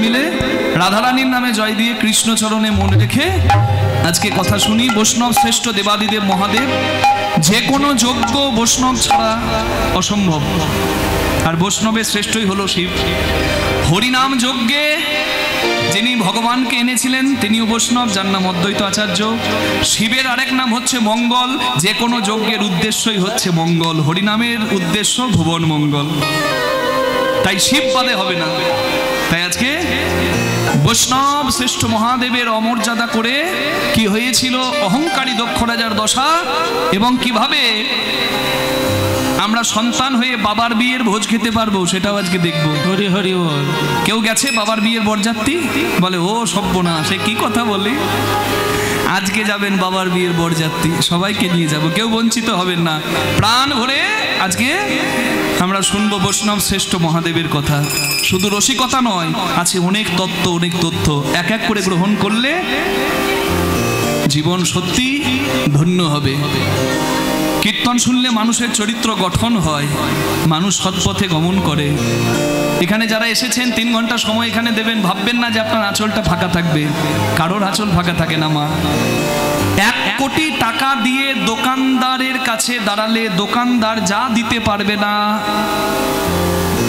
মিলে রাধারানীর নামে জয় দিয়ে কৃষ্ণ চরণে মন রেখে আজকে কথা শুনি। বৈষ্ণব শ্রেষ্ঠ দেবাদিদেব মহাদেব, যে কোনো যোগ্য বৈষ্ণব ছাড়া অসম্ভব, আর বৈষ্ণবের শ্রেষ্ঠই হলো শিব। হরিনাম যজ্ঞে যিনি ভগবানকে এনেছিলেন তিনিও বৈষ্ণব, যার নাম অদ্বৈত আচার্য। শিবের আরেক নাম হচ্ছে মঙ্গল, যে কোনো যজ্ঞের উদ্দেশ্যই হচ্ছে মঙ্গল, হরিনামের উদ্দেশ্য ভুবন মঙ্গল, তাই শিব বাদে হবে না। তাই আজকে বৈষ্ণব শ্রেষ্ঠ মহাদেবের অমর্যাদা করে কি হয়েছিল অহংকারী দক্ষ রাজার দশা, এবং কিভাবে আমরা সন্তান হয়ে বাবার বিয়ের ভোজ খেতে পারবো সেটাও আজকে দেখবো। হরি হরি বল। কেউ গেছে বাবার বিয়ের বরযাত্রী? বলে ও সব্যনা, সে কি কথা বলে। আজকে যাবেন বাবার বিয়ের বরযাত্রী, সবাইকে নিয়ে যাব, কেউ বঞ্চিত হবেন না। প্রাণ ভরে আজকে আমরা শুনবো বৈষ্ণব শ্রেষ্ঠ মহাদেবের কথা। শুধু রসিকতা নয়, আছে অনেক তত্ত্ব, অনেক তথ্য। এক এক করে গ্রহণ করলে জীবন সত্যি ধন্য হবে। কীর্তন শুনলে মানুষের চরিত্র গঠন হয়, মানুষ সৎপথে গমন করে। এখানে যারা এসেছেন 3 ঘন্টা সময় এখানে দেবেন, ভাববেন না যে আপনার আঁচলটা ফাঁকা থাকবে, কারোর আঁচল ফাঁকা থাকে না মা। 1 কোটি টাকা দিয়ে দোকানদারের কাছে দাঁড়ালে দোকানদার যা দিতে পারবে না,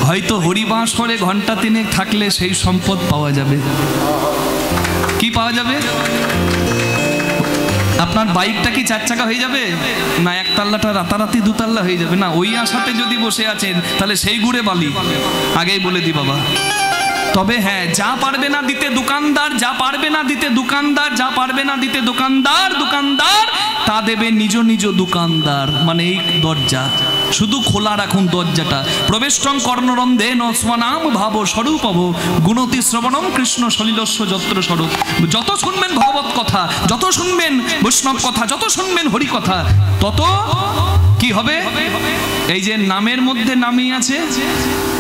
হয়তো হরিবাস করে ঘন্টা 3 থাকলে সেই সম্পদ পাওয়া যাবে। কি পাওয়া যাবে? আপনার বাইকটা কি 4 চাকা হয়ে যাবে না, 1 তাল্লাটা রাতারাতি 2 তাল্লা হয়ে যাবে না? ওই আশাতে যদি বসে আছেন তাহলে সেই গুড়ে বালি, আগেই বলে দি বাবা। তবে হ্যাঁ, যা পারবে না দিতে দোকানদার, যা পারবে না দিতে দোকানদার, যা পারবে না দিতে দোকানদার, দোকানদার তা দেবে নিজ নিজ দোকানদার। মানে এই দরজা শুধু খোলা রাখুন, দরজাটা। প্রবেষ্টং কর্ণরন্ধে নস্বনাম ভাব স্বরূপভ গুণতি শ্রবণম কৃষ্ণ সলিলস্য যত্র স্বরূপ। যত শুনবেন ভগবত কথা, যত শুনবেন বৈষ্ণব কথা, যত শুনবেন হরি কথা, তত কি হবে? এই যে নামের মধ্যে নামই আছে,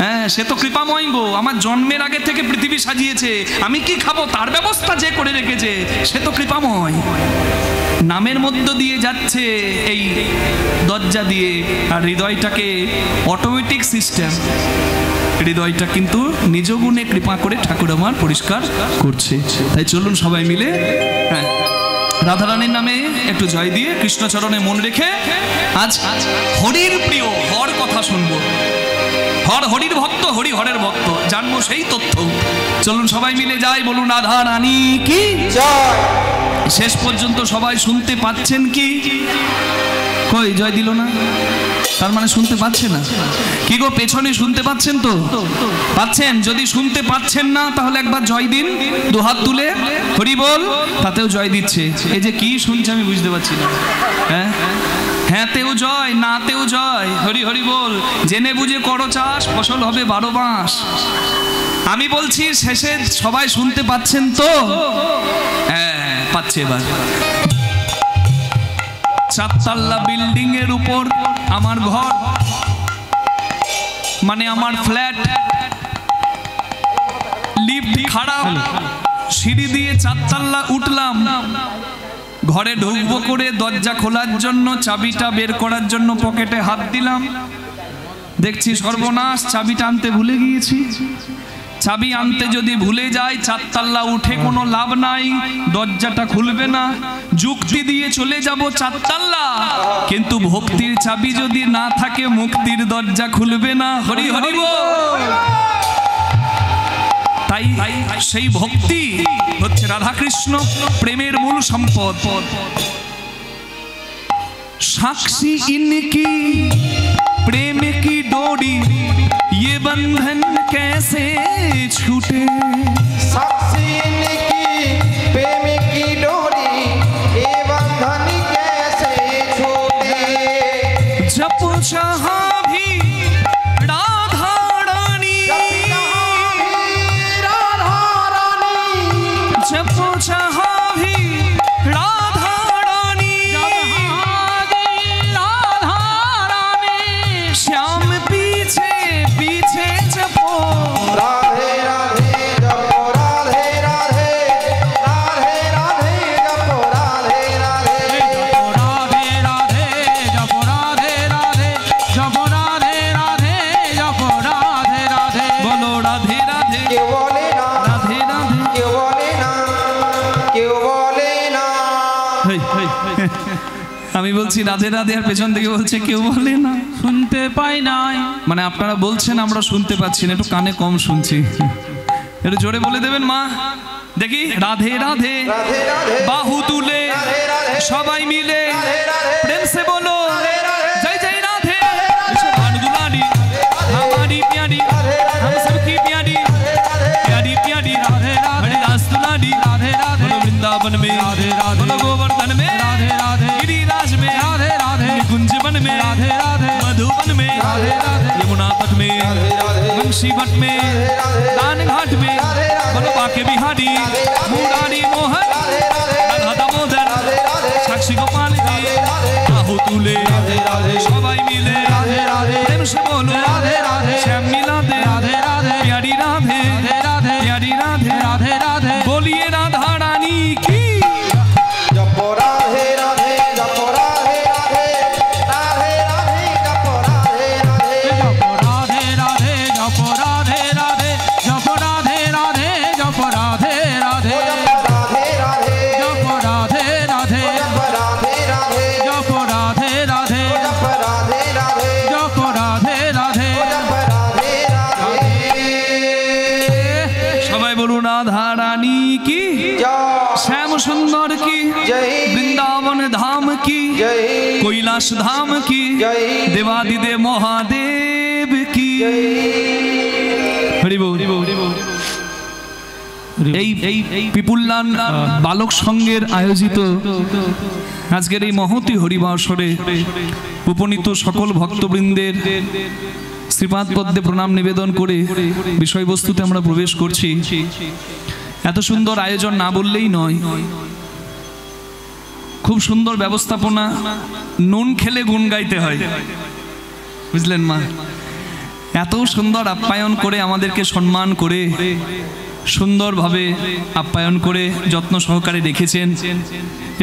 হ্যাঁ, সে তো কৃপাময় গো, আমার জন্মের আগে থেকে পৃথিবী সাজিয়েছে, আমি কি খাবো তার ব্যবস্থা যে করে রেখেছে, সে তো কৃপাময়। নামের মধ্য দিয়ে যাচ্ছে এই দরজা দিয়ে, আর হৃদয়টাকে অটোমেটিক সিস্টেম, হৃদয়টা কিন্তু নিজ গুণে কৃপা করে ঠাকুর আমার পরিষ্কার করছে। তাই চলুন সবাই মিলে হ্যাঁ রাধারানীর নামে একটু জয় দিয়ে কৃষ্ণচরণে মন রেখে আজ হরির প্রিয় হর কথা শুনবো। হর হরির ভক্ত, হরি হরের ভক্ত, জানবো সেই তথ্য। চলুন সবাই মিলে যাই, বলুন রাধা রানী কি জয়। শেষ পর্যন্ত সবাই শুনতে পাচ্ছেন কি? কই জয় দিল না, তার মানে শুনতে পাচ্ছে না। কি গো পেছনে শুনতে পাচ্ছেন তো? পাচ্ছেন? যদি শুনতে পাচ্ছেন না তাহলে একবার জয় দিন, 2 হাত তুলে হরি বল, তাতেও জয় দিচ্ছে। এই যে কি শুনছে আমি বুঝতে পারছি না। হ্যাঁ হ্যাঁ তেও জয়, না তেও জয়, হরি হরি বল। জেনে বুঝে করো চাষ, ফসল হবে 12 মাস। আমি বলছি শেষে সবাই শুনতে পাচ্ছেন তো? হ্যাঁ পাচ্ছে। এবার 4 তাল্লা বিল্ডিং এর উপর আমার ঘর, মানে আমার ফ্ল্যাট। লিফট খারাপ, সিঁড়ি দিয়ে 4 তাল্লা উঠলাম, ঘরে ঢুকবো করে দরজা খোলার জন্য চাবিটা বের করার জন্য পকেটে হাত দিলাম, দেখছি সর্বনাশ, চাবিটা আনতে ভুলে গিয়েছি। চাবি আনতে যদি ভুলে যাই 4 তাল্লা উঠে কোনো লাভ নাই, দরজাটা খুলবে না। যুক্তি দিয়ে চলে যাব 4 তাল্লা, কিন্তু ভক্তির চাবি যদি না থাকে মুক্তির দরজা খুলবে না। হরি হরি বল। তাই সেই ভক্তি হচ্ছে রাধাকৃষ্ণ প্রেমের মূল সম্পদ। সাক্ষী ইনকি प्रेम की डोरी ये बंधन कैसे छूटे। साक्षी की प्रेम की डोरी ये बंधन कैसे छूटे। जप चाहा भी राधा रानी, जप चाहा भी श्याम पीछे पीछे जपो, राधे राधे जपो আমি বলছি রাধে রাধে, আর পেছন থেকে বলছে কেউ বলে না, শুনতে পাই নাই। মানে আপনারা বলছেন আমরা শুনতে পাচ্ছি না, একটু কানে কম শুনছি, একটু জোরে বলে দেবেন মা দেখি। রাধে রাধে রাধে রাধে বাহু তুলে রাধে রাধে সবাই মিলে রাধে রাধে प्रेम से बोलो राधे राधे जय जय राधे। विश्वभान दुलारी हमारी प्यारी हम सबकी प्यारी प्यारी प्यारी राधे राधे हरिदास दुलारी राधे राधे बोलो वृंदावन में राधे राधे बोलो गोवर्धन में राधे राधे गिरिराज में राधे राधे कुंजवन में राधे राधे मधुबन में राधे राधे यमुना तट में बंशी भट में दान घाट में बोलो बाके बिहारी मुरारी मोहन राधा दामोदर साक्षी गोपाल जी बाहु तुले सबाई मिले प्रेम से बोलो श्याम मिला दे प्यारी राधे प्यारी राधे राधे राधे बोलिए राधा रानी की। जपो राधे राधे जपो राधे राधे राधे राधे जपो राधे राधे जपो राधे राधे जपो राधे राधे जपो राधे राधे जपो राधे राधे जपो राधे राधे जपो राधे राधे जपो राधे राधे जपो राधे राधे जपो राधे राधे जपो राधे राधे जपो राधे राधे সবাই বলুন রাধা রানী কি, जय श्याम सुंदर की, जय वृंदावन धाम की, जय কৈলাস ধাম की, जय দেবাদিদে মহাদেব की। হরি বল। এই পিপুল্লান বালক সংঘের আয়োজিত আজকের এই মহতি হরিবাসরে উপনীত সকল ভক্তবৃন্দের শ্রীপাদ পদ্মে প্রণাম নিবেদন করে বিষয়বস্তুতে আমরা প্রবেশ করছি। এত সুন্দর আয়োজন না বললেই নয়, খুব সুন্দর ব্যবস্থাপনা, নুন খেলে গুণ গাইতে হয়, বুঝলেন মা? এত সুন্দর আপ্যায়ন করে আমাদেরকে সম্মান করে সুন্দরভাবে আপ্যায়ন করে যত্ন সহকারে রেখেছেন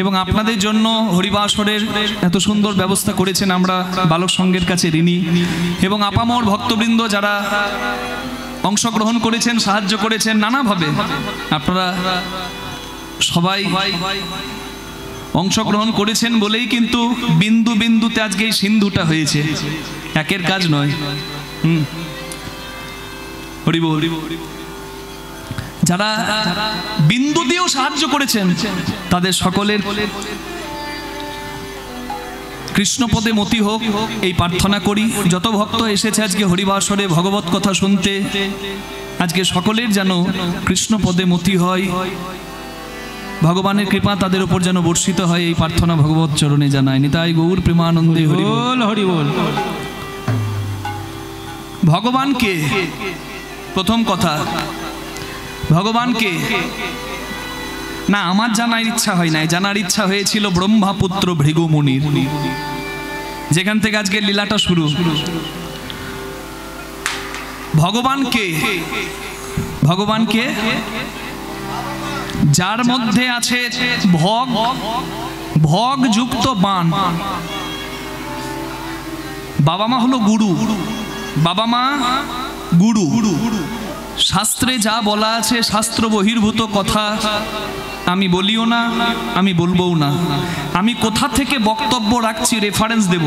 এবং আপনাদের জন্য হরিবাসরের এত সুন্দর ব্যবস্থা করেছেন। আমরা বালক সংঘের কাছে ঋণী এবং আপামর ভক্তবৃন্দ যারা অংশগ্রহণ করেছেন, সাহায্য করেছেন নানাভাবে, আপনারা সবাই অংশগ্রহণ করেছেন বলেই কিন্তু বিন্দু বিন্দুতে আজকে এই সিন্ধুটা হয়েছে, একের কাজ নয়। হরি বল। যারা বিন্দু দিয়েও সাহায্য করেছেন তাদের সকলের কৃষ্ণপদে মতি হোক এই প্রার্থনা করি। যত ভক্ত এসেছে আজকে হরিবাসরে ভগবত কথা শুনতে, আজকে সকলের যেন কৃষ্ণপদে মতি হয়, ভগবানের কৃপা তাদের উপর যেন বর্ষিত হয়, এই প্রার্থনা ভগবত চরণে জানায়। নিতাই গৌর প্রেমানন্দে হরি বল। হরি বল। ভগবানকে, প্রথম কথা, ভগবানকে না আমার জানার ইচ্ছা হয় নাই, জানার ইচ্ছা হয়েছিল ব্রহ্মাপুত্র ভৃগু মুনির, যেখান থেকে আজকে লীলাটা শুরু। ভগবানকে, ভগবানকে যার মধ্যে আছে ভগ, ভগ যুক্ত বাণ। বাবা মা হলো গুরু, বাবা মা গুরু। শাস্ত্রে যা বলা আছে শাস্ত্র বহির্ভূত কথা আমি বলিও না, আমি বলবও না। আমি কোথা থেকে বক্তব্য রাখছি রেফারেন্স দেব,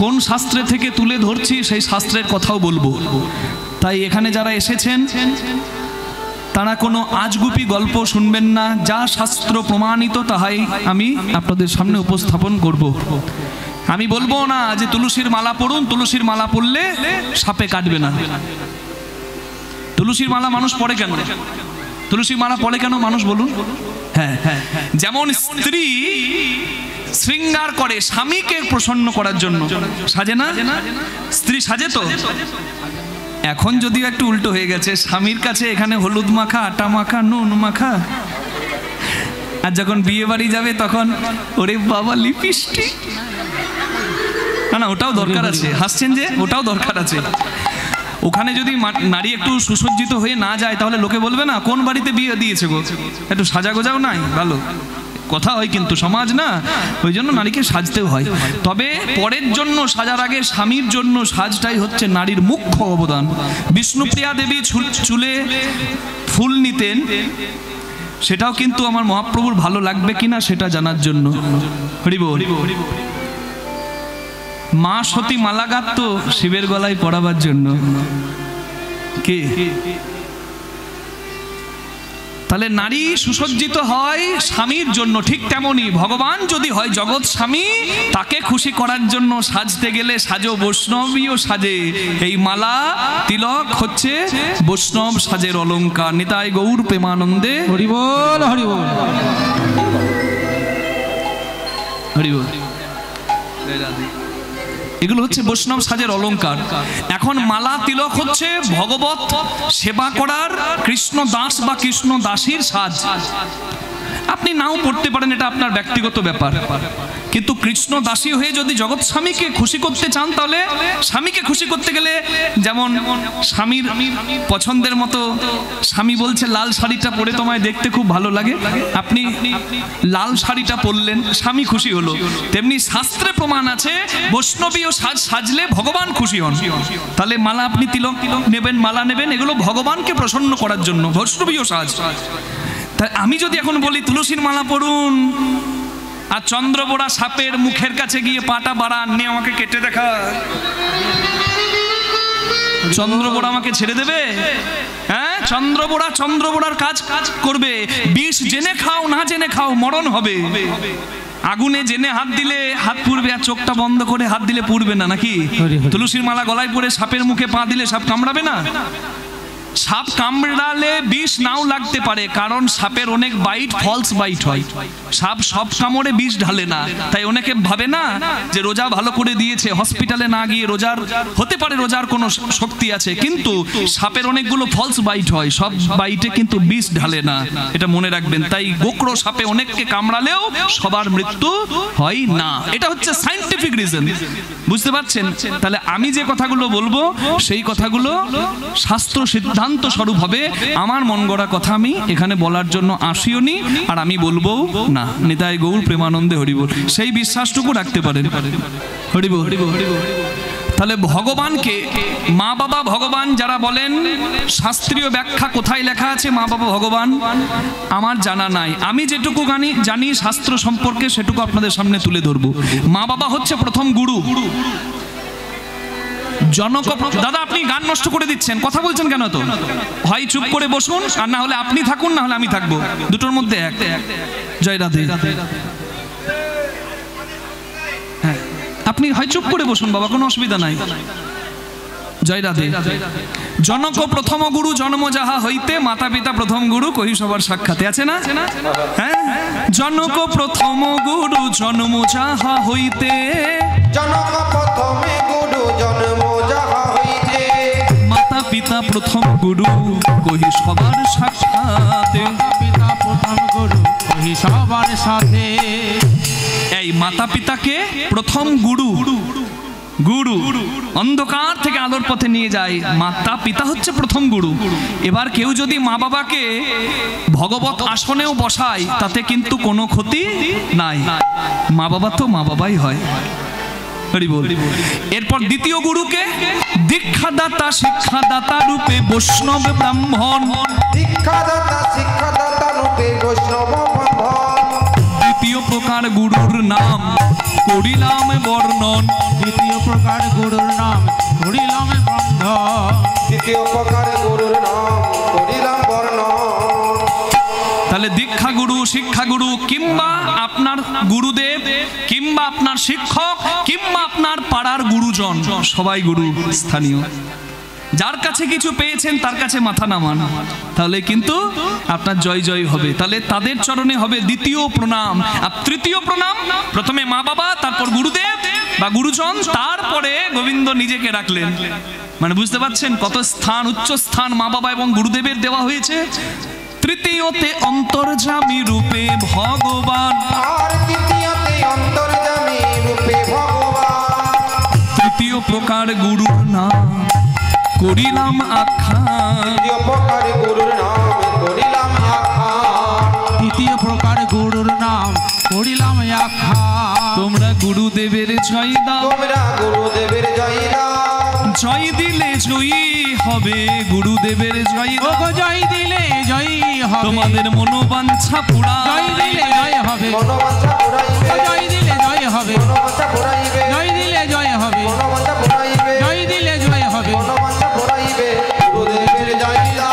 কোন শাস্ত্রে থেকে তুলে ধরছি সেই শাস্ত্রের কথাও বলবো। তাই এখানে যারা এসেছেন তারা কোনো আজগুপি গল্প শুনবেন না, যা শাস্ত্র প্রমাণিত তাহাই আমি আপনাদের সামনে উপস্থাপন করব। আমি বলবো না যে তুলসীর মালা পড়ুন, তুলসীর মালা পড়লে সাপে কাটবে না। তুলসীর মালা মানুষ পড়ে কেন? তুলসীর মালা পড়ে কেন মানুষ বলুন? হ্যাঁ, যেমন স্ত্রী শৃঙ্গার করে স্বামীকে প্রসন্ন করার জন্য, সাজে না? স্ত্রী সাজে তো। এখন যদিও একটু উল্টো হয়ে গেছে, স্বামীর কাছে এখানে হলুদ মাখা, আটা মাখা, নুন মাখা, আর যখন বিয়ে বাড়ি যাবে তখন ওরে বাবা লিপস্টিক। না না, ওটাও দরকার আছে, হাসছেন যে, ওটাও দরকার আছে। ওখানে যদি নারী একটু সুসজ্জিত হয়ে না যায় তাহলে লোকে বলবে না কোন বাড়িতে বিয়ে দিয়েছে গো, একটু সাজা গোজাও নাই, ভালো কথা হয় কিন্তু সমাজ না, ওই জন্য নারীকে সাজতেও হয়। তবে পরের জন্য সাজার আগে স্বামীর জন্য সাজটাই হচ্ছে নারীর মুখ্য অবদান। বিষ্ণুপ্রিয়া দেবী চুলে ফুল নিতেন, সেটাও কিন্তু আমার মহাপ্রভুর ভালো লাগবে কিনা সেটা জানার জন্য। হরি বল। মা সতী মালা গাঁথত শিবের গলায় পরাবার জন্য। কে? তাহলে নারী সুসজ্জিত হয় স্বামীর জন্য, ঠিক তেমনি ভগবান যদি হয় জগৎ স্বামী, তাকে খুশি করার জন্য সাজতে গেলে সাজো বৈষ্ণবীয় সাজে। এই মালা তিলক হচ্ছে বৈষ্ণব সাজের অলংকার। নিতাই গৌর প্রেমানন্দে হরি বল, হরি বল, হরি বল। এগুলো হচ্ছে বৈষ্ণব সাজের অলংকার। এখন মালা তিলক হচ্ছে ভগবত সেবা করার কৃষ্ণ দাস বা কৃষ্ণ দাসীর সাজ। আপনি নাও পড়তে পারেন, এটা আপনার ব্যক্তিগত ব্যাপার, কিন্তু কৃষ্ণ দাসী হয়ে যদি জগৎ স্বামীকে খুশি করতে চান, তাহলে স্বামীকে খুশি করতে গেলে যেমন স্বামীর পছন্দের মতো, স্বামী বলছে লাল শাড়িটা পরে তোমায় দেখতে খুব ভালো লাগে, আপনি লাল শাড়িটা পরলেন, স্বামী খুশি হলো। তেমনি শাস্ত্রে প্রমাণ আছে বৈষ্ণবীয় সাজ সাজলে ভগবান খুশি হন। তাহলে মালা আপনি তিলক নেবেন, মালা নেবেন, এগুলো ভগবানকে প্রসন্ন করার জন্য বৈষ্ণবীয় সাজ। তাই আমি যদি এখন বলি তুলসীর মালা পড়ুন, আর চন্দ্রবোড়া সাপের মুখের কাছে গিয়ে পাটা বাড়ান, নিয়ে আমাকে কেটে দেখা, চন্দ্রবোড়া আমাকে ছেড়ে দেবে? হ্যাঁ, চন্দ্রবোড়ার কাজ করবে। বিষ জেনে খাও না জেনে খাও, মরণ হবে। আগুনে জেনে হাত দিলে হাত পুড়বে, আর চোখটা বন্ধ করে হাত দিলে পুড়বে না, নাকি? তুলসীর মালা গলায় পরে সাপের মুখে পা দিলে সাপ কামড়াবে না? সাপ কামড়ালে বিষ নাও লাগতে পারে, কারণ সাপের অনেক বাইট ফলস বাইট হয়। সাপ সব কামড়ে বিষ ঢালে না। তাই অনেকে ভাবে না যে রোজা ভালো করে দিয়েছে, হসপিটালে না গিয়ে রোজার হতে পারে, রোজার কোনো শক্তি আছে, কিন্তু সাপের অনেকগুলো ফলস বাইট হয়, সব বাইটে কিন্তু বিষ ঢালে না, এটা মনে রাখবেন। তাই গোকড়ো সাপে অনেককে কামড়ালেও সবার মৃত্যু হয় না। এটা হচ্ছে সায়েন্টিফিক রিজন, বুঝতে পারছেন? তাহলে আমি যে কথাগুলো বলবো সেই কথাগুলো শাস্ত্র সিদ্ধান্ত স্বরূপ হবে। আমার মন গড়া কথা আমি এখানে বলার জন্য আসিওনি, আর আমি বলবো না। নিতাই গৌর প্রেমানন্দে হরি বল। সেই বিশ্বাসটুকু রাখতে পারেন। হরি বল। তাহলে ভগবানকে মা বাবা ভগবান যারা বলেন, শাস্ত্রীয় ব্যাখ্যা কোথায় লেখা আছে মা বাবা ভগবান আমার জানা নাই। আমি যেটুকু জানি শাস্ত্র সম্পর্কে সেটুকু আপনাদের সামনে তুলে ধরবো। মা বাবা হচ্ছে প্রথম গুরু। জনক দাদা, আপনি গান নষ্ট করে দিচ্ছেন, কথা বলছেন কেন? তো হয় চুপ করে বসুন, আর না হলে আপনি থাকুন, না হলে আমি থাকবো, দুটোর মধ্যে এক। জয় রাধে। হ্যাঁ, আপনি হয় চুপ করে বসুন বাবা, কোনো অসুবিধা নাই। জয় রাধে। জনক প্রথম গুরু জন্ম যাহা হইতে, মাতা পিতা প্রথম গুরু কহি সবার সাক্ষাতে, আছে না? হ্যাঁ, জনক প্রথম গুরু জন্ম যাহা হইতে, জনক প্রথমে গুরু জন্ম যাহা হইতে, মাতা পিতা প্রথম গুরু কহি সবার সাক্ষাতে, পিতা প্রথম গুরু কহি সবার সাথে। এই মাতা পিতাকে প্রথম গুরু, গুরু অন্ধকার থেকে আলোর পথে নিয়ে যায়, মাতা পিতা হচ্ছে প্রথম গুরু। এবার কেউ যদি মা বাবাকে ভগবত আসনেও বসায়, তাতে কিন্তু কোনো ক্ষতি নাই। মা বাবা তো মা বাবাই হয়। এরপর দ্বিতীয় গুরুকে দীক্ষাদাতা শিক্ষাদাতা রূপে বৈষ্ণব ব্রাহ্মণ, দীক্ষাদাতা শিক্ষাদাতা রূপে বৈষ্ণব ব্রাহ্মণ। দ্বিতীয় প্রকার গুরুর নাম করিলাম বর্ণন, দ্বিতীয় প্রকার গুরুর নাম করিলাম বন্ধন, দ্বিতীয় প্রকার গুরুর নাম করিলাম বর্ণন। তাহলে দীক্ষা গুরু, শিক্ষা গুরু, কিংবা আপনার গুরুদেব, কিংবা আপনার শিক্ষক, কিংবা আপনার পাড়ার গুরুজন, সবাই গুরু স্থানীয়। যার কাছে কিছু পেয়েছেন তার কাছে মাথা নামান, তাহলে কিন্তু আপনার জয় জয় হবে। তাহলে তাদের চরণে হবে দ্বিতীয় প্রণাম। আর তৃতীয় প্রণাম প্রথমে মা বাবা, তারপর গুরুদেব বা গুরুজন, তারপরে গোবিন্দ নিজেকে রাখলেন। মানে বুঝতে পারছেন কত স্থান, উচ্চ স্থান মা বাবা এবং গুরুদেবের দেওয়া হয়েছে। তৃতীয়তে অন্তর্যামী রূপে ভগবান, আর তৃতীয়তে অন্তর্যামী রূপে ভগবান। তৃতীয় প্রকার গুরুর নাম করিলাম আখ্যান, তৃতীয় প্রকার গুরুর নাম করিলাম আখ্যান। তৃতীয় প্রকার গুরুর নাম করিলাম আখ্যান। তোমরা গুরুদেবের জয় দাও, তোমরা গুরুদেবের জয় দাও, জয় দিলে জয়ী হবে গুরুদেবের জয় দাও, জয় দিলে জয়ী হবে তোমাদের মনোবাঞ্ছা পুরায় জয় দিলে জয় হবে মনোবাঞ্ছা পুরাইবে জয় দিলে জয় হবে মনোবাঞ্ছা পুরাইবে জয় দিলে জয় হবে মনোবাঞ্ছা পুরাইবে জয় দিলে জয় হবে মনোবাঞ্ছা পুরাইবে গুরুদেবের জয় দিলাম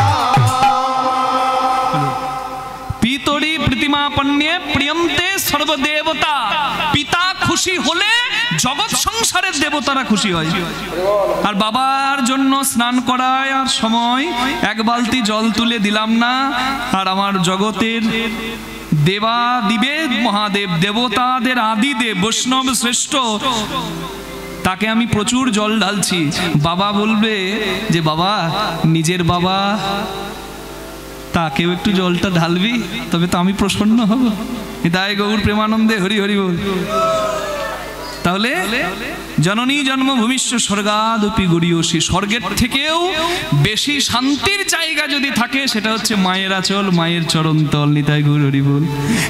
পিতরি প্রতিমাপন্যে প্রিয়ন্তে সর্বদেবতা। পিতা খুশি হলে জগৎ সংসারের দেবতারা খুশি হয়। আর বাবার জন্য স্নান করায় আর সময় এক বালতি জল তুলে দিলাম না, আর আমার জগতের দেবা দিবে মহাদেব, দেবতাদের আদিদেব বৈষ্ণব শ্রেষ্ঠ, তাকে আমি প্রচুর জল ঢালছি। বাবা বলবে যে বাবা নিজের বাবা, তাকেও একটু জলটা ঢালবি, তবে তো আমি প্রসন্ন হব। তাই গৌর প্রেমানন্দে হরি হরি বল। তাহলে জননী জন্মভূমিষ্য স্বর্গাদপি গরীয়সী, স্বর্গের থেকেও বেশি শান্তির জায়গা যদি থাকে সেটা হচ্ছে মায়ের আঁচল, মায়ের চরণ তল। নিতাই গৌর হরি বল।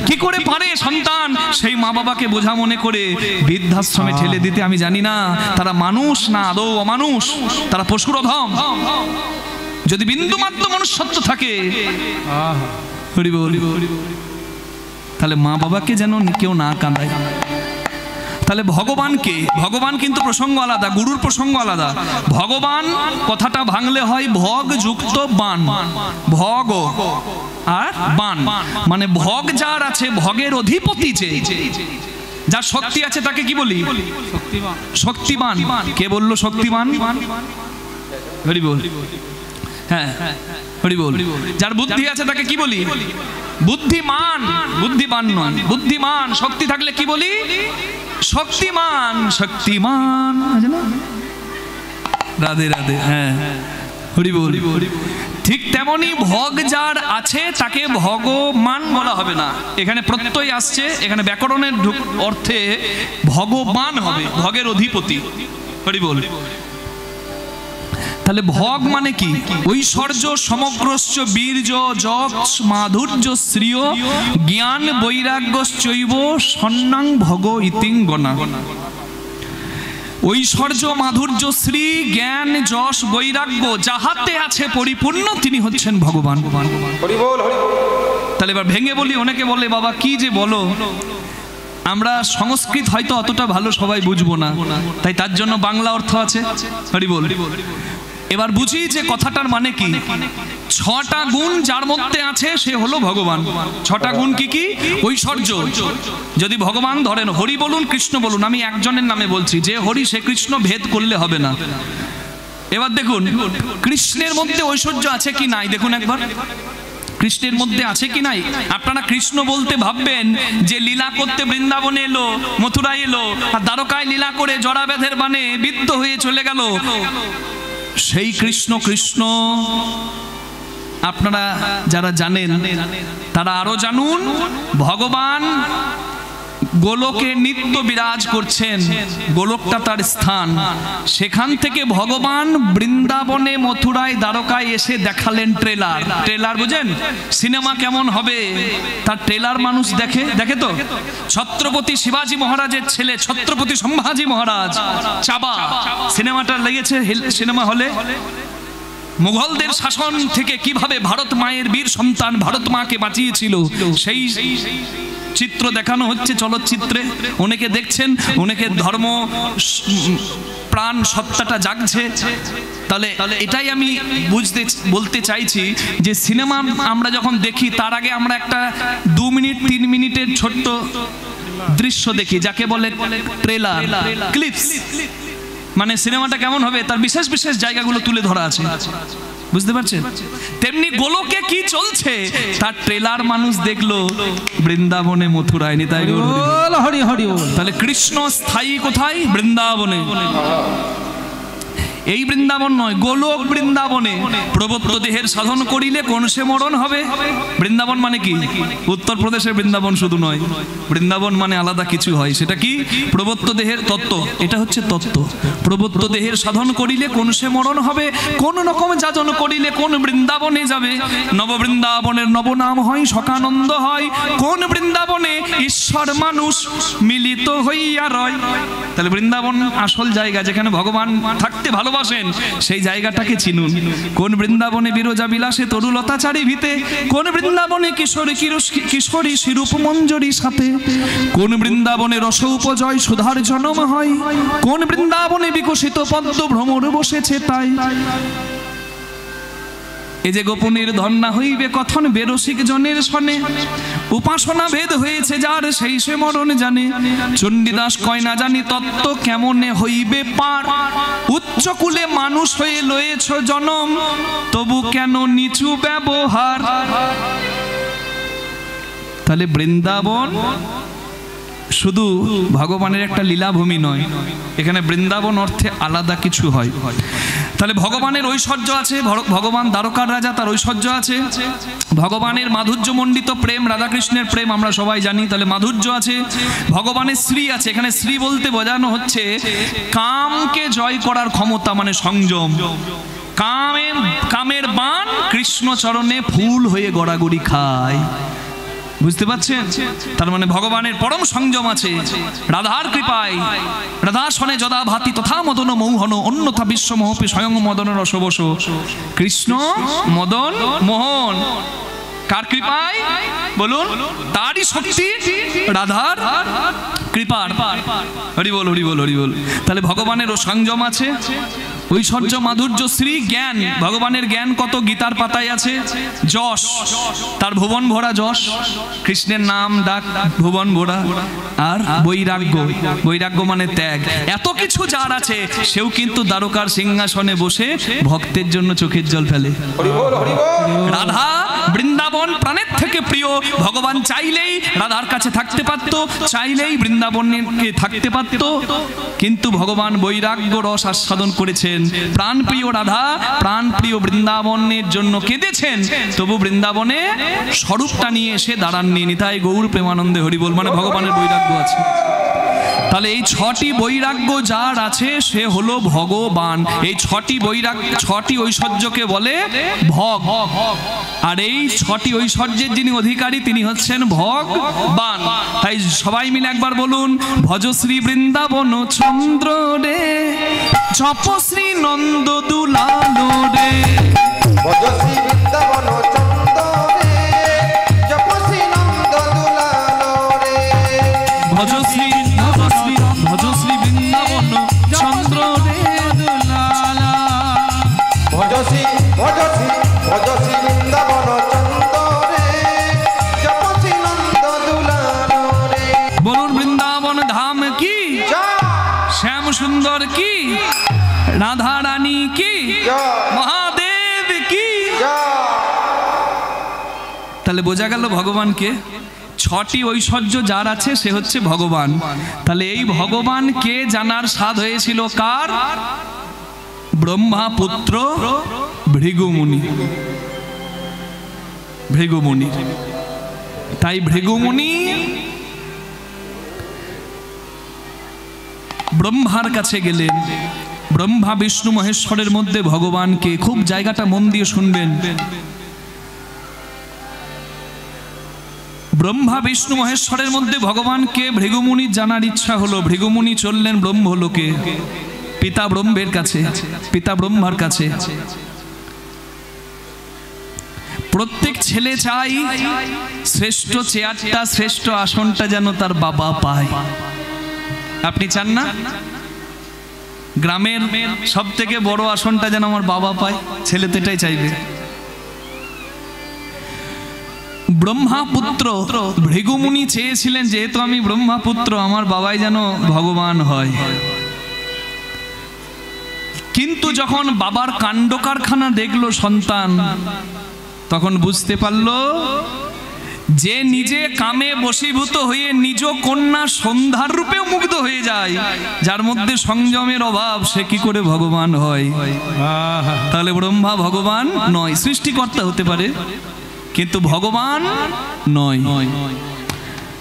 কি করে পারে সন্তান সেই মা বাবাকে বোঝা মনে করে বৃদ্ধাশ্রমে ঠেলে দিতে? আমি জানি না তারা মানুষ না আদৌ অমানুষ, তারা পশুর অধম। যদি বিন্দুমাত্র মনুষ্যত্ব থাকে হরি বল, তাহলে মা বাবাকে যেন কেউ না কাঁদায়। তাহলে ভগবানকে, ভগবান কিন্তু প্রসঙ্গ আলাদা, গুরুর প্রসঙ্গ আলাদা। ভগবান কথাটা ভাঙলে হয় ভগ যুক্ত বান, ভগ আর বান, মানে ভগ যার আছে, ভগের অধিপতি যে, যার শক্তি আছে তাকে কি বলি? শক্তিবান। কে বললো শক্তিবান? হরি বল। হ্যাঁ হরি বল। যার বুদ্ধি আছে তাকে কি বলি? বুদ্ধিমান। বুদ্ধিমান নয়, বুদ্ধিমান। শক্তি থাকলে কি বলি? শক্তিমান। শক্তিমান। রাধে রাধে। হ্যাঁ হরি বল। ঠিক তেমনি ভগ যার আছে তাকে ভগবান বলা হবে না। এখানে প্রত্যয় আসছে, এখানে ব্যাকরণের অর্থে ভগবান হবে, ভগের অধিপতি। হরি বল। তাহলে ভগ মানে কি? ঐশ্বর্য সমগ্রস্য বীর্য যশ মাধুর্য শ্রিয় জ্ঞান বৈরাগ্যশ্চৈব সন্ন্যাং ভগ ইতিং গণা। ঐশ্বর্য মাধুর্য শ্রী জ্ঞান যশ বৈরাগ্য যাহাতে আছে পরিপূর্ণ তিনি হচ্ছেন ভগবান। হরি বল হরি বল। তাহলে এবার ভেঙে বলি। অনেকে বলে বাবা কি যে বলো, আমরা সংস্কৃত হয়তো অতটা ভালো সবাই বুঝবো না, তাই তার জন্য বাংলা অর্থ আছে। হরি বল। এবার বুঝি যে কথাটার মানে কি। ছটা গুণ যার মধ্যে আছে সে হলো ভগবান। ছটা গুণ কি কি? ঐশ্বর্য। যদি ভগবান ধরেন, হরি বলুন কৃষ্ণ বলুন, আমি একজনের নামে বলছি, যে হরি সে কৃষ্ণ ভেদ করলে হবে না। এবার দেখুন কৃষ্ণের মধ্যে ঐশ্বর্য আছে কি নাই, দেখুন একবার কৃষ্ণের মধ্যে আছে কি নাই। আপনারা কৃষ্ণ বলতে ভাববেন যে লীলা করতে বৃন্দাবনে এলো, মথুরায় এলো, আর দ্বারকায় লীলা করে জড়াবেধের বানে বিদ্ধ হয়ে চলে গেল। সেই কৃষ্ণ কৃষ্ণ আপনারা যারা জানেন তারা আরো জানুন, ভগবান গোলকে নিত্য বিরাজ করছেন, গোলকটা তার স্থান। সেখান থেকে ভগবান বৃন্দাবনে মথুরায় দ্বারকায় এসে দেখালেন ট্রেলার। ট্রেলার বুঝেন? সিনেমা কেমন হবে তার ট্রেলার মানুষ দেখে, দেখে তো। ছত্রপতি শিবাজী মহারাজের ছেলে ছত্রপতি সম্ভাজি মহারাজ চাবা সিনেমাটা লেগেছে সিনেমা হলে। মুঘলদের শাসন থেকে কিভাবে ভারত মায়ের বীর সন্তান ভারত মাকে বাঁচিয়েছিল সেই চিত্র দেখানো হচ্ছে চলচ্চিত্রে। অনেকে দেখছেন, অনেকে ধর্ম প্রাণ সত্তাটা জাগছে। তাহলে এটাই আমি বলতে চাইছি যে সিনেমা আমরা যখন দেখি তার আগে আমরা একটা 2 মিনিট 3 মিনিটের ছোট্ট দৃশ্য দেখি, যাকে বলে ট্রেলার, ক্লিপস। মানে সিনেমাটা কেমন হবে তার বিশেষ বিশেষ জায়গাগুলো তুলে ধরা আছে, বুঝতে পারছেন? তেমনি গোলকে কি চলছে তার ট্রেলার মানুষ দেখলো বৃন্দাবনে মথুরায়। নিতাই গৌর হরি হরি বল। তাহলে কৃষ্ণ স্থায়ী কোথায়? বৃন্দাবনে। এই বৃন্দাবন নয়, গোলক বৃন্দাবনে। প্রবত্ত দেহের সাধন করিলে কোন সে মরণ হবে। বৃন্দাবন মানে কি? উত্তরপ্রদেশের বৃন্দাবন শুধু নয়, বৃন্দাবন মানে আলাদা কিছু হয়। সেটা কি? প্রবত্ত দেহের তত্ত্ব। এটা হচ্ছে তত্ত্ব। প্রবত্ত দেহের সাধন করিলে কোন সে মরণ হবে, কোন রকম যাজন করিলে কোন বৃন্দাবনে যাবে। নব বৃন্দাবনের নবনাম হয়, সকানন্দ হয়। কোন বৃন্দাবনে ঈশ্বর মানুষ মিলিত হইয়া রয়। তাহলে বৃন্দাবন আসল জায়গা যেখানে ভগবান থাকতে ভালোবাসে। ভালোবাসেন সেই জায়গাটাকে চিনুন। কোন বৃন্দাবনে বিরজা বিলাসে তরুলতাচারী ভিতে, কোন বৃন্দাবনে কিশোরী শিরূপ মঞ্জরি সাথে, কোন বৃন্দাবনে রস উপজয় সুধার জন্ম হয়, কোন বৃন্দাবনে বিকশিত পদ্ম ভ্রমর বসেছে তাই। এ যে গোপনের ধন্যা হইবে কথন বেরসিক জনের সনে, উপাসনা ভেদ হয়েছে যার সেই সে মরণ জানে। চণ্ডীদাস কয় না জানি তত্ত্ব কেমনে হইবে পার, উচ্চ কুলে মানুষ হয়ে লয়েছ জনম, তবু কেন নিচু ব্যবহার। তাহলে বৃন্দাবন শুধু ভগবানের একটা লীলাভূমি নয়, এখানে বৃন্দাবন অর্থে আলাদা কিছু হয়। তাহলে ভগবানের ঐশ্বর্য আছে, ভগবান দ্বারকার রাজা, তার ঐশ্বর্য আছে। ভগবানের মাধুর্যমণ্ডিত প্রেম, রাধাকৃষ্ণের প্রেম আমরা সবাই জানি, তাহলে মাধুর্য আছে। ভগবানের শ্রী আছে, এখানে শ্রী বলতে বোঝানো হচ্ছে কামকে জয় করার ক্ষমতা, মানে সংযম। কামের বাণ কৃষ্ণ চরণে ফুল হয়ে গড়াগড়ি খায়, বুঝতে পারছেন? তার মানে ভগবানের পরম সংযম আছে। রাধার কৃপায় রাধা শনে যদা ভাতি তথা মদন মৌহন, অন্যথা বিশ্ব মোহপে স্বয়ং মদন রসবস। কৃষ্ণ মদন মোহন কার কৃপায় বলুন? তারই শক্তি, রাধার কৃপার। হরি বল হরি বল হরি বল। তাহলে ভগবানেরও সংযম আছে, ঐশ্বর্য, মাধুর্য, শ্রী, জ্ঞান। ভগবানের জ্ঞান কত গীতার পাতায় আছে। যশ, তার ভুবন ভরা যশ, কৃষ্ণের নাম ডাক ভুবন ভরা। আর বৈরাগ্য, বৈরাগ্য মানে ত্যাগ। এত কিছু যার আছে, সেও কিন্তু দ্বারকার সিংহাসনে বসে ভক্তের জন্য চোখের জল ফেলে। রাধা বৃন্দাবন প্রাণের থেকে প্রিয়। ভগবান চাইলেই রাধার কাছে থাকতে পারত, চাইলেই বৃন্দাবনে থাকতে পারত, কিন্তু ভগবান বৈরাগ্য রস আস্বাদন করেছেন। প্রাণপ্রিয় রাধা, প্রাণপ্রিয় বৃন্দাবনের জন্য কেঁদেছেন, তবু বৃন্দাবনে স্বরূপটা নিয়ে এসে দাঁড়াননি। নিতাই গৌর প্রেমানন্দে হরিবোল। মানে ভগবানের বৈরাগ্য আছে। তাহলে এই ছটি বৈরাগ্য যার আছে সে হলো ভগবান। এই ছটি ঐশ্বর্যকে বলে ভগ। আর এই ছটি ঐশ্বর্যের যিনি অধিকারী তিনি হচ্ছেন ভগবান। তাই সবাই মিলে একবার বলুন, ভজশ্রী বৃন্দাবন চন্দ্র রে, জপশ্রী নন্দ দুলালো রে। ভজশ্রী বৃন্দাবন চন্দ্র রে, জপশ্রী নন্দ দুলালো রে। ভজশ্রী ভজশ্রী বৃন্দাবন চন্দ্র রে দুলালা। ভজশ্রী ভজশ্রী ভজশ্রী বৃন্দাবন চন্দ্র রে, জপশ্রী নন্দ দুলালো রে। বলুন বৃন্দাবন ধাম কি, শ্যাম সুন্দর কি, রাধা রানী কি, মহাদেব কি। তাহলে বোঝা গেল ভগবানকে। ছটি ঐশ্বর্য যার আছে সে হচ্ছে ভগবান। তাহলে এই ভগবানকে জানার স্বাদ হয়েছিল কার? ব্রহ্মা পুত্র ভৃগুমুনি। ভৃগুমুনি। তাই ভৃগুমুনি ব্রহ্মার কাছে গেলেন। ব্রহ্মা বিষ্ণু মহেশ্বরের মধ্যে ভগবানকে, খুব জায়গাটা মন দিয়ে শুনবেন, ব্রহ্মা বিষ্ণু মহেশ্বরের মধ্যে ভগবানকে ভৃগুমুনির জানার ইচ্ছা হলো। ভৃগুমুনি চললেন ব্রহ্মলোকে, পিতা ব্রহ্মের কাছে, পিতা ব্রহ্মার কাছে। প্রত্যেক ছেলে চাই শ্রেষ্ঠ চেয়ারটা, শ্রেষ্ঠ আসনটা যেন তার বাবা পায়। আপনি চান না গ্রামের সব থেকে বড় আসনটা যেন আমার বাবা পায়? ছেলে তো এটাই চাইবে। ব্রহ্মাপুত্র ভৃগুমুনি চেয়েছিলেন, যেহেতু আমি ব্রহ্মাপুত্র, আমার বাবাই যেন ভগবান হয়। কিন্তু যখন বাবার কাণ্ড কারখানা দেখলো সন্তান, তখন বুঝতে পারল যে নিজে কামে বশীভূত হয়ে নিজ কন্যা সন্ধ্যার রূপেও মুগ্ধ হয়ে যায়, যার মধ্যে সংযমের অভাব, সে কি করে ভগবান হয়? তাহলে ব্রহ্মা ভগবান নয়। সৃষ্টিকর্তা হতে পারে কিন্তু ভগবান নয়।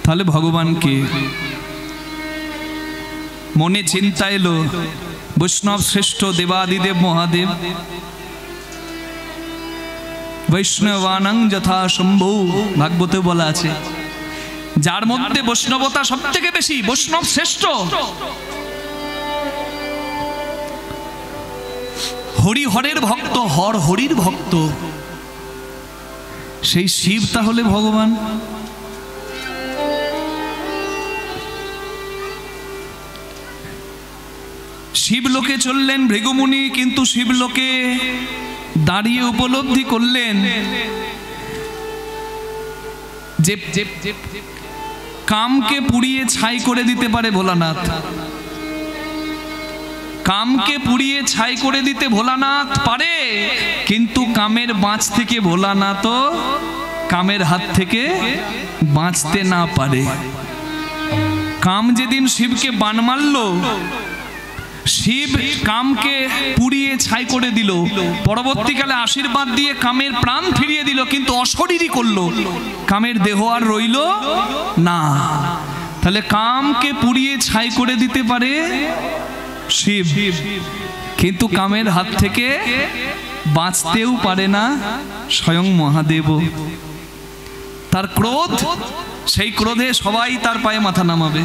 তাহলে ভগবান কে? মনে চিন্তা এলো, বৈষ্ণব শ্রেষ্ঠ দেবাদিদেব মহাদেব, বৈষ্ণবানাং যথা শম্ভু, ভাগবতে বলা আছে, যার মধ্যে বৈষ্ণবতা সব থেকে বেশি, বৈষ্ণব শ্রেষ্ঠ। হরি হরের ভক্ত, হর হরির ভক্ত, সেই শিব তাহলে ভগবান? শিবলোকে চললেন ভৃগুমুনি, কিন্তু শিবলোকে দাঁড়িয়ে উপলব্ধি করলেন যে কামকে পুড়িয়ে ছাই করে দিতে পারে ভোলানাথ। কামকে পুড়িয়ে ছাই করে দিতে ভোলানাথ পারে, কিন্তু কামের বাঁচ থেকে ভোলানাথও কামের হাত থেকে বাঁচতে না পারে। কাম যেদিন শিবকে বান মারল, শিব কামকে পুড়িয়ে ছাই করে দিল, পরবর্তীকালে আশীর্বাদ দিয়ে কামের প্রাণ ফিরিয়ে দিল, কিন্তু অশরীরী করলো, কামের দেহ আর রইল না। তাহলে কামকে পুড়িয়ে ছাই করে দিতে পারে শিব, কিন্তু কামের হাত থেকে বাঁচতেও পারে না স্বয়ং মহাদেব। তার ক্রোধ, সেই ক্রোধে সবাই তার পায়ে মাথা নামাবে।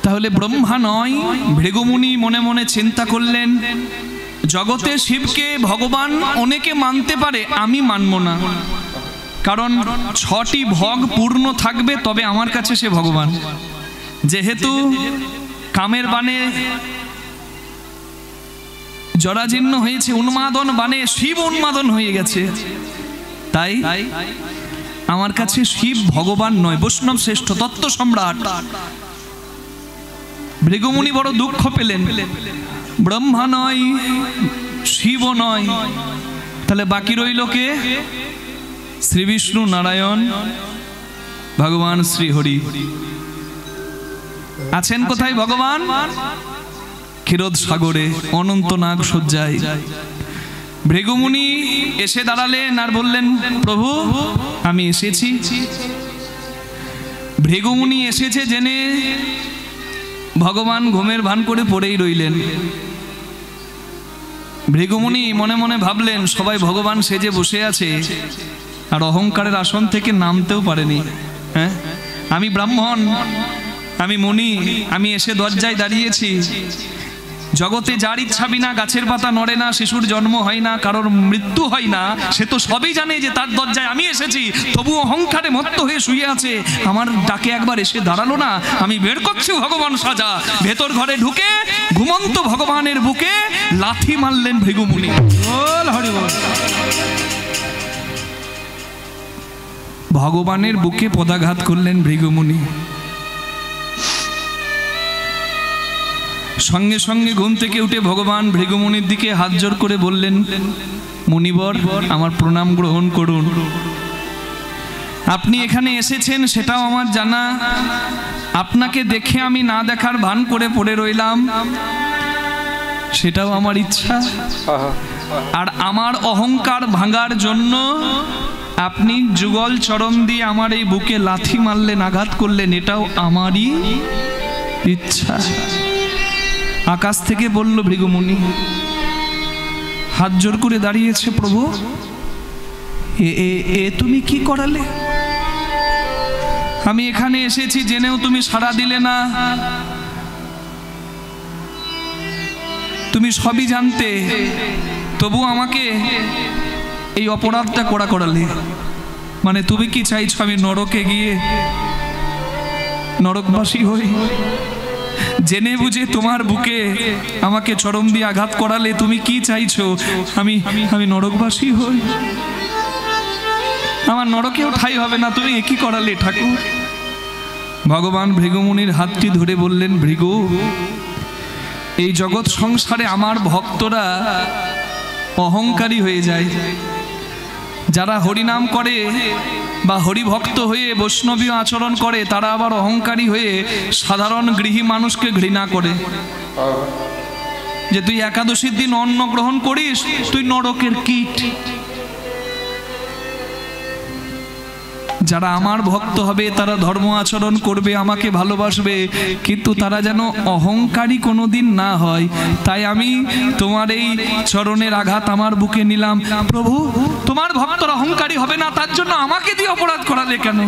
তাহলে ব্রহ্মা নয়, ভৃগুমুনি মনে মনে চিন্তা করলেন, জগতে শিবকে ভগবান অনেকে মানতে পারে, আমি মানব না। কারণ 6টি ভগ পূর্ণ থাকবে তবে আমার কাছে সে ভগবান। যেহেতু কামের বানে জরাজীর্ণ হয়েছে, উন্মাদন বানে শিব উন্মাদন হয়ে গেছে, তাই আমার কাছে শিব ভগবান নয়, বৈষ্ণব শ্রেষ্ঠ তত্ত্ব সম্রাট। ভৃগুমুনি বড় দুঃখ পেলেন, ব্রহ্মা নয়, শিব নয়, তাহলে বাকি রইল কে? শ্রী বিষ্ণু নারায়ণ ভগবান শ্রীহরি। আছেন কোথায় ভগবান? ক্ষীরোদ সাগরে অনন্ত নাগ শয্যায়। ভৃগুমুনি এসে দাঁড়ালেন আর বললেন, প্রভু আমি এসেছি। ভৃগুমুনি এসেছে জেনে ভগবান ঘুমের ভান করে পড়েই রইলেন। ভৃগুমুনি মনে মনে ভাবলেন, সবাই ভগবান সেজে বসে আছে আর অহংকারের আসন থেকে নামতেও পারেনি। হ্যাঁ, আমি ব্রাহ্মণ, আমি মুনি, আমি এসে দরজায় দাঁড়িয়েছি। জগতে যার ইচ্ছা বিনা গাছের পাতা নড়ে না, শিশুর জন্ম হয় না, কারোর মৃত্যু হয় না, সে তো সবই জানে যে তার দরজায় আমি এসেছি, তবু অহংকারে মত্ত হয়ে শুয়ে আছে। আমার ডাকে একবার এসে দাঁড়ালো না, আমি বের করছি ভগবান সাজা। ভেতর ঘরে ঢুকে ঘুমন্ত ভগবানের বুকে লাথি মারলেন ভৃগুমুনি। ভগবানের বুকে পদাঘাত করলেন ভৃগুমুনি। সঙ্গে সঙ্গে ঘুম থেকে উঠে ভগবান ভৃগুমুনির দিকে হাত জোর করে বললেন, মুনিবর আমার প্রণাম গ্রহণ করুন। আপনি এখানে এসেছেন সেটাও আমার জানা, আপনাকে দেখে আমি না দেখার ভান করে পড়ে রইলাম সেটাও আমার ইচ্ছা। আর আমার অহংকার ভাঙার জন্য আপনি যুগল চরণ দিয়ে আমার এই বুকে লাথি মারলেন, আঘাত করলেন, এটাও আমারই ইচ্ছা। আকাশ থেকে বলল ভৃগুমুনি, হাত জোর করে দাঁড়িয়েছে, প্রভু এ তুমি কি করালে? আমি এখানে এসেছি জেনেও তুমি সাড়া দিলে না। তুমি সবই জানতে, তবু আমাকে এই অপরাধটা করালে। মানে তুমি কি চাইছো আমি নরকে গিয়ে নরকবাসী হই? জেনে বুঝে তোমার বুকে আমাকে চরম দিয়ে আঘাত করালে, তুমি কি চাইছো আমি নরকবাসী হই? আমার নরকেও ঠাঁই হবে না, তুমি কি করালে ঠাকুর? ভগবান ভৃগুমুনির হাতটি ধরে বললেন, ভৃগু, এই জগৎ সংসারে আমার ভক্তরা অহংকারী হয়ে যায়। যারা হরিনাম করে বা হরিভক্ত হয়ে বৈষ্ণবীয় আচরণ করে, তারা আবার অহংকারী হয়ে সাধারণ গৃহী মানুষকে ঘৃণা করে। যে তুই একাদশীর দিন অন্ন গ্রহণ করিস, তুই নরকের কীট। যারা আমার ভক্ত হবে তারা ধর্ম আচরণ করবে, আমাকে ভালোবাসবে, কিন্তু তারা যেন অহংকারী কোনোদিন না হয়। তাই আমি তোমার এই চরণের আঘাত আমার বুকে নিলাম। প্রভু, তোমার ভক্তরা অহংকারী হবে না, তার জন্য আমাকে দিয়ে অপরাধ করালে কেন?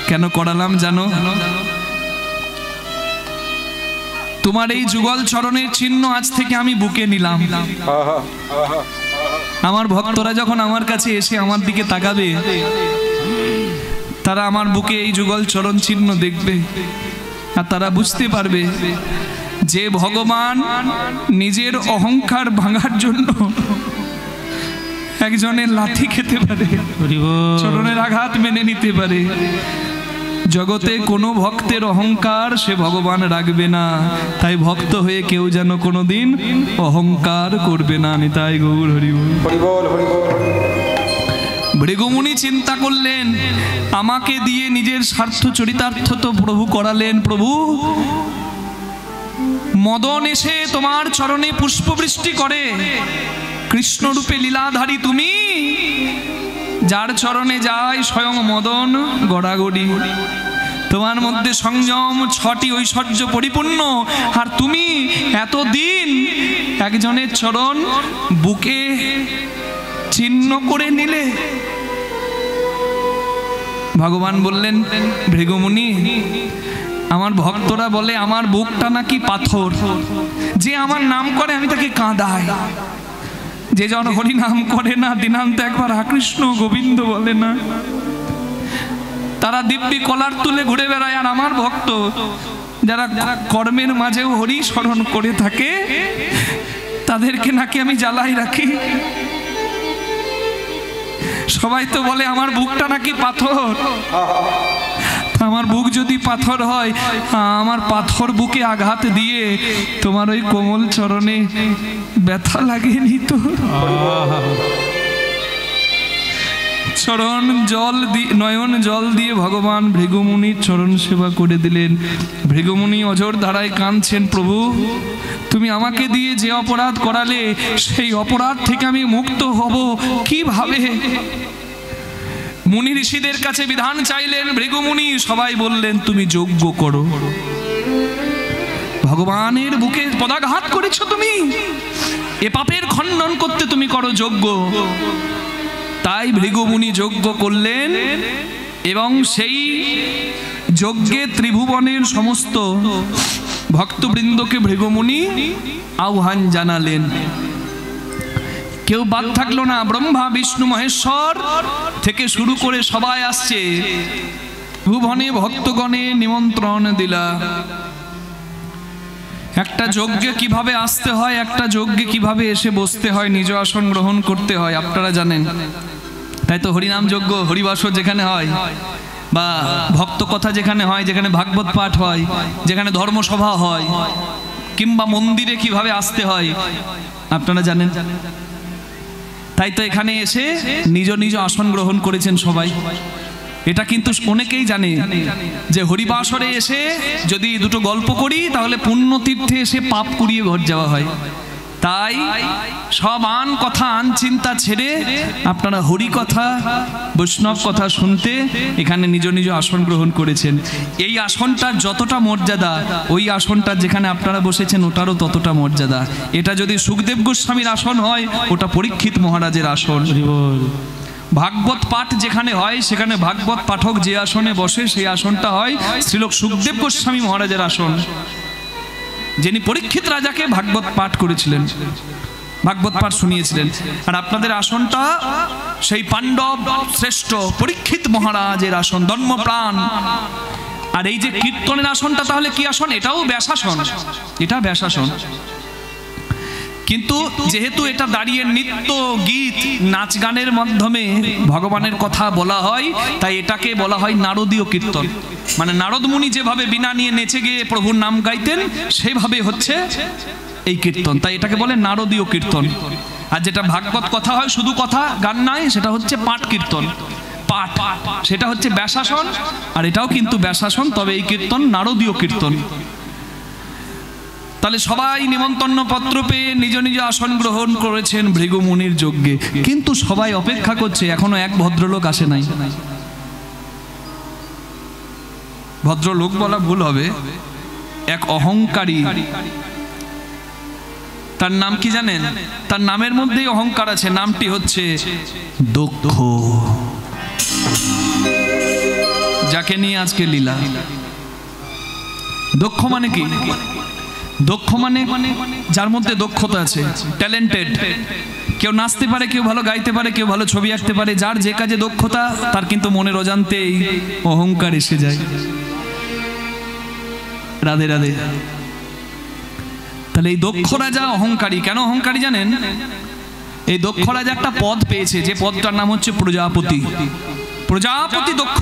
কেন করালাম জানো? তোমার এই যুগল চরণের চিহ্ন আজ থেকে আমি বুকে নিলাম। আমার ভক্তরা যখন আমার কাছে এসে আমার দিকে তাকাবে, তারা আমার বুকে এই যুগল চরণ চিহ্ন দেখবে, আর তারা বুঝতে পারবে যে ভগবান নিজের অহংকার ভাঙার জন্য একজনের লাথি খেতে পারে, চরণের আঘাত মেনে নিতে পারে। জগতে কোনো ভক্তের অহংকার সে ভগবান রাখবে না, তাই ভক্ত হয়ে কেউ যেন কোনোদিন অহংকার করবে না। নিতাই গৌর হরি বল। ভৃগুমুনি চিন্তা করলেন, আমাকে দিয়ে নিজের স্বার্থ চরিতার্থ তো প্রভু করালেন, প্রভু মদন এসে তোমার চরণে পুষ্পবৃষ্টি করে, কৃষ্ণরূপে লীলাধারী তুমি, যার চরণে যায় স্বয়ং মদন গড়াগড়ি। তোমার মধ্যে সংযম, ছটি ঐশ্বর্য পরিপূর্ণ, আর তুমি এতদিন একজনের চরণ বুকে চিহ্ন করে নিলে। ভগবান বললেন, ভৃগুমুনি, আমার ভক্তরা বলে আমার বুকটা নাকি পাথর, যে আমার নাম করে আমি তাকে কাঁদাই, যে জন হরি নাম করে না দিনান্তে একবার কৃষ্ণ গোবিন্দ বলে না, তারা দিব্যি কলার তুলে ঘুরে বেড়ায়। আর আমার ভক্ত যারা কর্মের মাঝেও হরি স্মরণ করে থাকে, তাদেরকে নাকি আমি জ্বালাই রাখি। সবাই তো বলে আমার বুকটা নাকি পাথর। আমার বুক যদি পাথর হয়, আমার পাথর বুকে আঘাত দিয়ে তোমার ওই কোমল চরণে ব্যথা লাগেনি তো? চরণ জল দিয়ে, নয়ন জল দিয়ে ভগবান ভৃগুমুনির চরণ সেবা করে দিলেন। ভৃগুমুনি অঝোর ধারায় কাঁদছেন, প্রভু তুমি আমাকে দিয়ে যে অপরাধ করালে, সেই অপরাধ থেকে আমি মুক্ত হব কিভাবে? মুনি ঋষিদের কাছে বিধান চাইলেন ভৃগুমুনি, সবাই বললেন তুমি যজ্ঞ করো। ভগবানের বুকে পদাঘাত করেছো তুমি, এ পাপের খণ্ডন করতে তুমি করো যজ্ঞ। তাই ভৃগুমুনি যজ্ঞ করলেন, এবং সেই যজ্ঞে ত্রিভুবনের সমস্ত ভক্তবৃন্দকে ভৃগুমুনি আহ্বান জানালেন। কেউ বাদ থাকলো না, ব্রহ্মা বিষ্ণু মহেশ্বর থেকে শুরু করে সবাই আসছে। ভুবনে ভক্তগণে নিমন্ত্রণ দিলা। একটা যজ্ঞে কিভাবে আসতে হয়, একটা যজ্ঞে কিভাবে এসে বসতে হয়, নিজ আসন গ্রহণ করতে হয়, আপনারা জানেন। তাই তো হরিনাম যজ্ঞ, হরিবাসর যেখানে হয়, বা ভক্ত কথা যেখানে হয়, যেখানে ভাগবত পাঠ হয়, যেখানে ধর্মসভা হয়, কিংবা মন্দিরে কিভাবে আসতে হয় আপনারা জানেন। তাই তো এখানে এসে নিজ নিজ আসন গ্রহণ করেছেন সবাই। এটা কিন্তু অনেকেই জানে যে হরিবাসরে এসে যদি দুটো গল্প করি, তাহলে পুণ্যতীর্থে এসে পাপ কুড়িয়ে ঘর যাওয়া হয়। তাই সব আন কথা আন চিন্তা ছেড়ে আপনারা হরি কথা, বৈষ্ণব কথা শুনতে এখানে নিজ নিজ আসন গ্রহণ করেছেন। এই আসনটার যতটা মর্যাদা, ওই আসনটা যেখানে আপনারা বসেছেন ওটারও ততটা মর্যাদা। এটা যদি সুখদেব গোস্বামীর আসন হয়, ওটা পরীক্ষিত মহারাজের আসন। ভাগবত পাঠ যেখানে হয়, সেখানে ভাগবত পাঠক যে আসনে বসে, সেই আসনটা হয় শ্রীলোক সুখদেব গোস্বামী মহারাজের আসন, যিনি পরীক্ষিত রাজাকে ভাগবত পাঠ করেছিলেন, ভাগবত পাঠ শুনিয়েছিলেন। আর আপনাদের আসনটা সেই পাণ্ডব শ্রেষ্ঠ পরীক্ষিত মহারাজের আসন, ধর্মপ্রাণ। আর এই যে কীর্তনের আসনটা তাহলে কি আসন? এটাও ব্যাসাসন, এটা ব্যাসাসন। কিন্তু যেহেতু এটা দাঁড়িয়ে নৃত্য গীত নাচ গানের মাধ্যমে ভগবানের কথা বলা হয়, তাই এটাকে বলা হয় নারদীয় কীর্তন। মানে নারদ মুনি যেভাবে বিনা নিয়ে নেচে গিয়ে প্রভুর নাম গাইতেন, সেভাবে হচ্ছে এই কীর্তন, তাই এটাকে বলে নারদীয় কীর্তন। আর যেটা ভাগবত কথা হয়, শুধু কথা গান নয়, সেটা হচ্ছে পাঠ কীর্তন, পাঠ, সেটা হচ্ছে ব্যাসাসন। আর এটাও কিন্তু ব্যাসাসন, তবে এই কীর্তন নারদীয় কীর্তন। তাহলে সবাই নিমন্ত্রণ পত্র পেয়ে নিজ নিজ আসন গ্রহণ করেছেন ভৃগুমুনির যজ্ঞে। কিন্তু সবাই অপেক্ষা করছে, এখনো এক ভদ্রলোক আসে নাই। ভদ্রলোক বলা ভুল হবে, এক অহংকারী। তার নাম কি জানেন? তার নামের মধ্যেই অহংকার আছে। নামটি হচ্ছে দক্ষ, যাকে নিয়ে আজকে লীলা। দক্ষ মানে কি? দক্ষ মানে যার মধ্যে দক্ষতা আছে, ট্যালেন্টেড। কেউ নাচতে পারে, কেউ ভালো গাইতে পারে, কেউ ভালো ছবি আঁকতে পারে। যার যে কাজে দক্ষতা তার কিন্তু মনের অজান্তেই অহংকার এসে যায়। রাধে রাধে। তাহলে এই দক্ষ রাজা অহংকারী। কেন অহংকারী জানেন? এই দক্ষ রাজা একটা পদ পেয়েছে, যে পদটার নাম হচ্ছে প্রজাপতি। প্রজাপতি দক্ষ।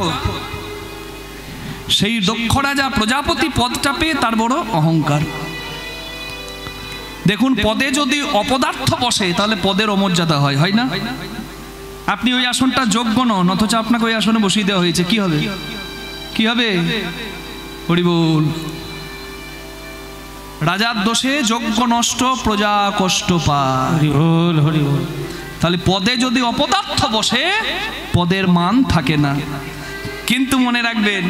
সেই দক্ষ রাজা প্রজাপতি পদটা পেয়ে তার বড় অহংকার। দেখুন, পদে যদি অপদার্থ বসে তাহলে পদের অমর্যাদা হয়, হয় না? আপনি ওই আসনটা যোগ্য নন, অথচ আপনাকে ওই আসনে বসিয়ে দেওয়া হয়েছে, কি হবে? কি হবে? হরি বল। রাজার দোষে যজ্ঞ নষ্ট, প্রজা কষ্ট পায়। হরি বল, হরি বল। তাহলে পদে যদি অপদার্থ বসে পদের মান থাকে না। কিন্তু মনে রাখবেন,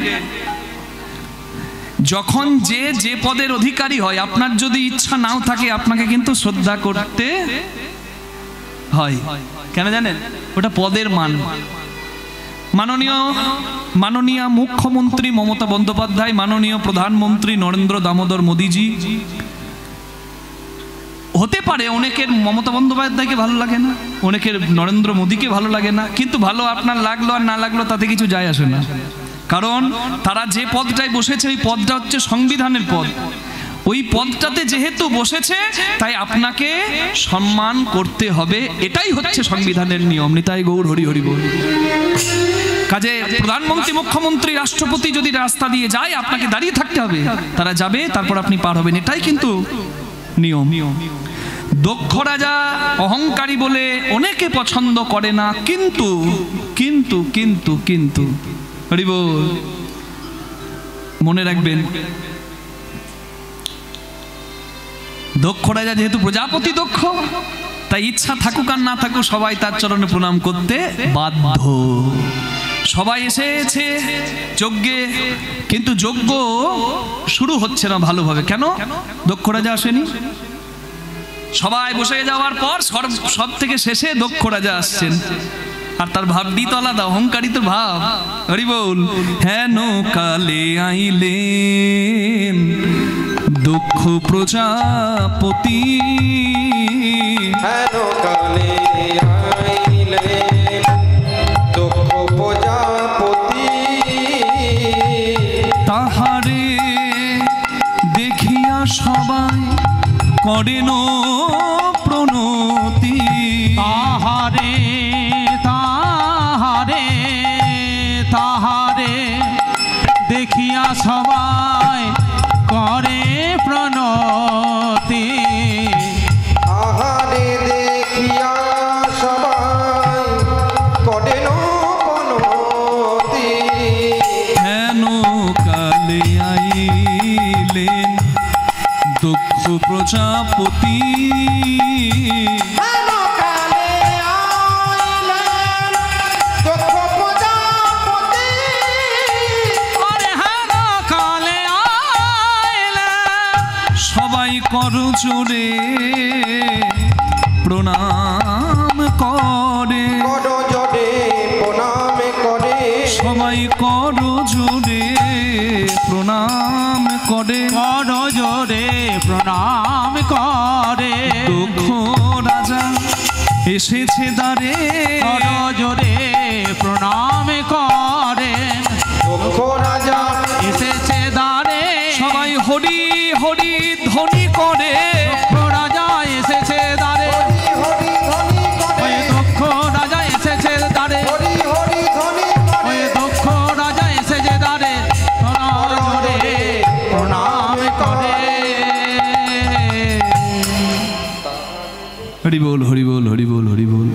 যখন যে যে পদের অধিকারী হয়, আপনার যদি ইচ্ছা নাও থাকে আপনাকে কিন্তু শ্রদ্ধা করতে হয়। কেন জানেন? ওটা পদের মান। মাননীয় মুখ্যমন্ত্রী মমতা বন্দ্যোপাধ্যায়, মাননীয় প্রধানমন্ত্রী নরেন্দ্র দামোদর মোদীজি, হতে পারে অনেকের মমতা বন্দ্যোপাধ্যায়কে ভালো লাগে না, অনেকের নরেন্দ্র মোদীকে ভালো লাগে না, কিন্তু ভালো আপনার লাগলো আর না লাগলো তাতে কিছু যায় আসে না। কারণ তারা যে পদটায় বসেছে ওই পদটা হচ্ছে সংবিধানের পদ। ওই পদটাতে যেহেতু বসেছে তাই আপনাকে সম্মান করতে হবে, এটাই হচ্ছে সংবিধানের নিয়ম। নিতাই গৌর হরি হরি বল। কাজে প্রধানমন্ত্রী, মুখ্যমন্ত্রী, রাষ্ট্রপতি যদি রাস্তা দিয়ে যায় আপনাকে দাঁড়িয়ে থাকতে হবে, তারা যাবে তারপর আপনি পার হবেন, এটাই কিন্তু নিয়ম। দক্ষ রাজা অহংকারী বলে অনেকে পছন্দ করে না, কিন্তু কিন্তু কিন্তু কিন্তু হরি বল, মনে রাখবেন, দক্ষ রাজা যেহেতু প্রজাপতি দক্ষ, তাই ইচ্ছা থাকুক আর না থাকুক সবাই তার চরণে প্রণাম করতে বাধ্য। সবাই এসেছে যজ্ঞে, কিন্তু যজ্ঞ শুরু হচ্ছে না ভালোভাবে। কেন? দক্ষ রাজা আসেনি। সবাই বসে যাওয়ার পর সব থেকে শেষে দক্ষ রাজা আসছেন, আর তার ভাবটি তো আলাদা, অহংকারিত ভাব। হরি বল। হেন কালে আইলেন দক্ষ প্রজাপতি, হেন কালে আইলেন দক্ষ প্রজাপতি, তাহারে দেখিয়া সবাই করেন প্রণতি। তাহারে তাহারে তাহারে দেখিয়া সবাই করে প্রণতি। আহারে দেখিয়া সবাই করেন প্রণতি, হেন কালে আইলেন দক্ষ প্রজাপতি, হেন কালে আইলেন দক্ষ প্রজাপতি, আরে হেন কালে আইলেন সবাই কর জোরে প্রণাম করে, কর জোরে প্রণাম করে, সবাই কর জোরে প্রণাম করে, বড় জোরে প্রণাম করে। দক্ষ রাজা এসেছে দ্বারে, বড় জোরে প্রণাম করে। দক্ষ রাজা এসেছে দ্বারে, সবাই হরি হরি ধ্বনি করে, দক্ষ রাজা এসেছে দ্বারে, হরি হরি ধ্বনি করে, ওই দক্ষ রাজা এসেছে দ্বারে, হরি হরি ধ্বনি করে, ওই দক্ষ রাজা এসেছে দ্বারে, বড় জোরে প্রণাম করে। হরি বল হরি বল হরি বল হরি বল।